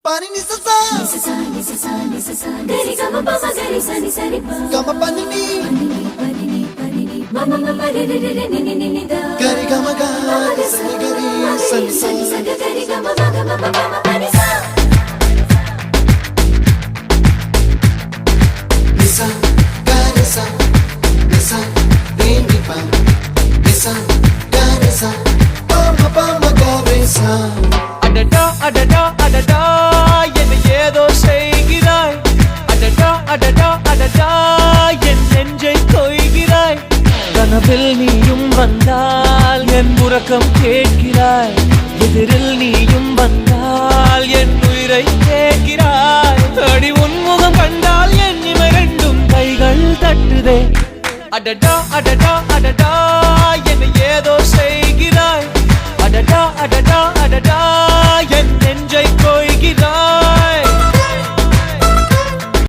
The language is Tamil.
Pani ni sa sa gari gama pa ma gari sa ni sa ni pa gama pani ni mama mama re re re ni ni ni da gari gama ga sa ni gari sa ni sa gari gama ma gama mama pani sa nisa gari sa nisa re ni pa nisa gari sa pa ma gari sa adada adada adada என்ன ஏதோ செய்கிறாய் அடடா அடடா அடடா என் நெஞ்சை கொய்கிறாய் கனவில் நீயும் வந்தால் என் உறக்கம் கேட்கிறாய் எதிரில் நீயும் வந்தால் என் உயிரை கேட்கிறாய் அடி உன்முகம் கண்டால் என் இமை ரெண்டும் கைகள் தட்டுதே அடடா அடடா அடடா